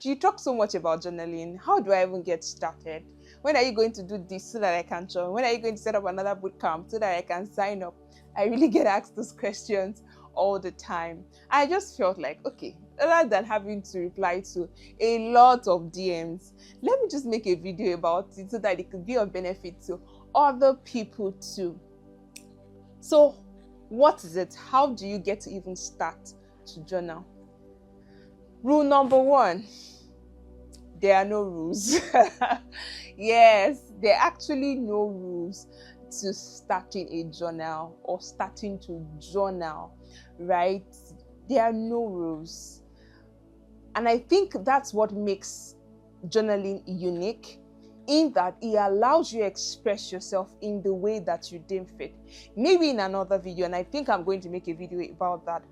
You talk so much about journaling. How do I even get started? When are you going to do this so that I can join? When are you going to set up another boot camp so that I can sign up? I really get asked those questions all the time. I just felt like, okay, rather than having to reply to a lot of DMs, let me just make a video about it so that it could be of benefit to other people too. So, what is it? How do you get to even start to journal? Rule number one, there are no rules. Yes, there are actually no rules to starting a journal or starting to journal, right? There are no rules. And I think that's what makes journaling unique, in that it allows you to express yourself in the way that you deem fit. Maybe in another video, and I think I'm going to make a video about that,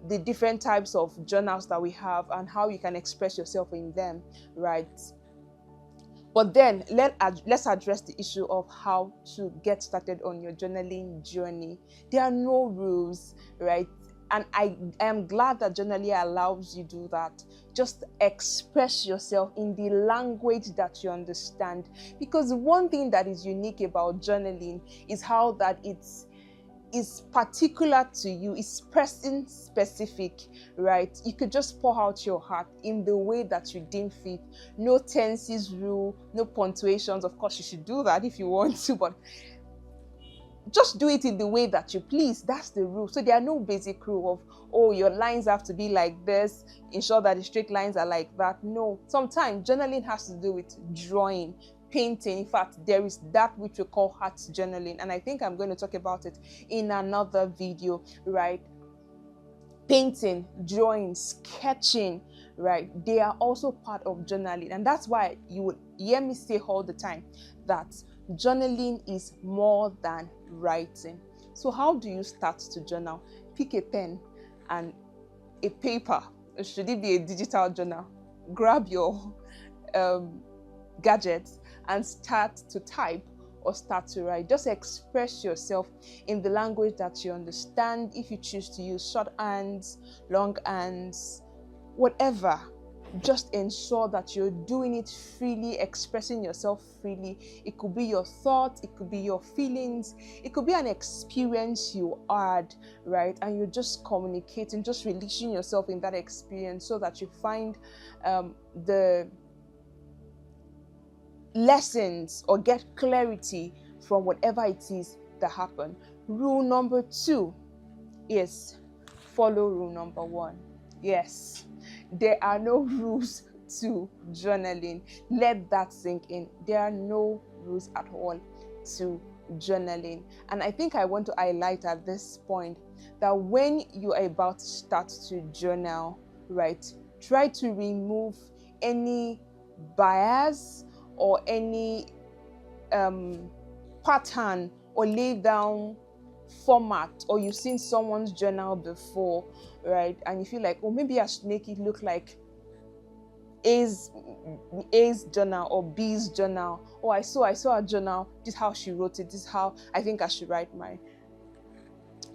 the different types of journals that we have and how you can express yourself in them, right? But then let's address the issue of how to get started on your journaling journey. There are no rules, right? And I am glad that journaling allows you to do that. Just express yourself in the language that you understand. Because one thing that is unique about journaling is how that it's is particular to you, is person specific, right? You could just pour out your heart in the way that you deem fit. No tenses rule, no punctuations. Of course, you should do that if you want to, but just do it in the way that you please. That's the rule. So there are no basic rule of, oh, your lines have to be like this, ensure that the straight lines are like that. No, sometimes journaling has to do with drawing, painting. In fact, there is that which we call art journaling, and I think I'm going to talk about it in another video, right? Painting, drawing, sketching, right? They are also part of journaling, and that's why you would hear me say all the time that journaling is more than writing. So how do you start to journal? Pick a pen and a paper. Should it be a digital journal? Grab your gadgets and start to type or start to write. Just express yourself in the language that you understand. If you choose to use shorthands, longhands, whatever, just ensure that you're doing it freely, expressing yourself freely. It could be your thoughts, it could be your feelings, it could be an experience you had, right? And you're just communicating, just releasing yourself in that experience so that you find the lessons or get clarity from whatever it is that happened. Rule number 2 is follow rule number 1. Yes, there are no rules to journaling. Let that sink in. There are no rules at all to journaling. And I think I want to highlight at this point that when you are about to start to journal, right, try to remove any bias or any pattern or lay down format, or you've seen someone's journal before, right? And you feel like, oh, maybe I should make it look like A's journal or B's journal. Oh, I saw a journal. This is how she wrote it. This is how I think I should write mine.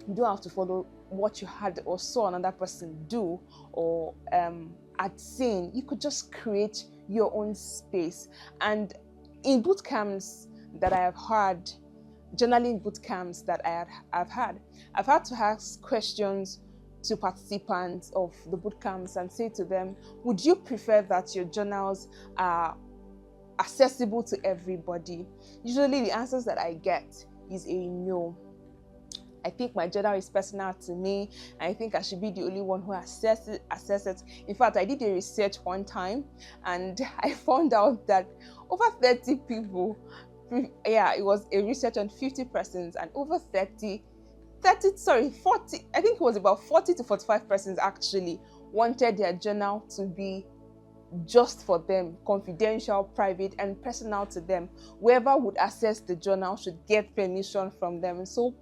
You don't have to follow what you had or saw another person do or had seen. You could just create your own space. And in boot camps that I have had, journaling boot camps that I've had to ask questions to participants of the boot camps and say to them, would you prefer that your journals are accessible to everybody? Usually the answers that I get is a no. I think my journal is personal to me, and I think I should be the only one who assess it. In fact, I did a research one time, and I found out that over 30 people, it was a research on 50 persons, and over 40, I think it was about 40 to 45 persons actually wanted their journal to be just for them, confidential, private, and personal to them. Whoever would access the journal should get permission from them. And so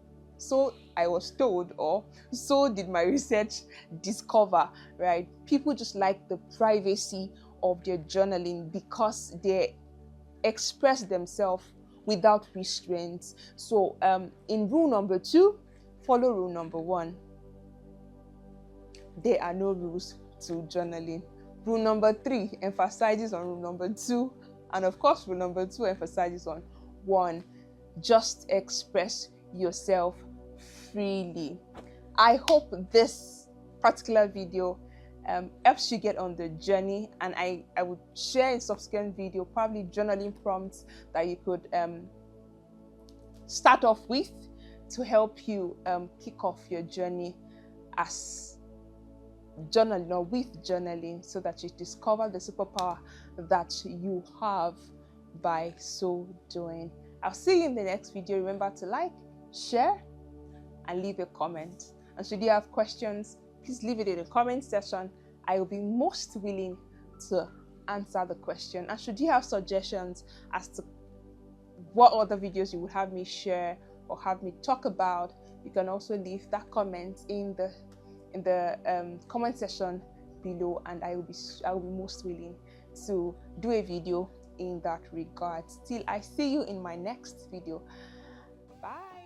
I was told, or so did my research discover, right? People just like the privacy of their journaling because they express themselves without restraints. So in rule number 2, follow rule number 1. There are no rules to journaling. Rule number 3 emphasizes on rule number 2, and of course rule number 2 emphasizes on 1. Just express yourself freely. I hope this particular video helps you get on the journey, and I would share in subsequent video probably journaling prompts that you could start off with to help you kick off your journey as journaling or with journaling, so that you discover the superpower that you have by so doing. I'll see you in the next video. Remember to like, share, and leave a comment. And should you have questions, please leave it in the comment section. I will be most willing to answer the question. And should you have suggestions as to what other videos you would have me share or have me talk about, you can also leave that comment in the comment section below, and I will be most willing to do a video in that regard. Till I see you in my next video. Bye.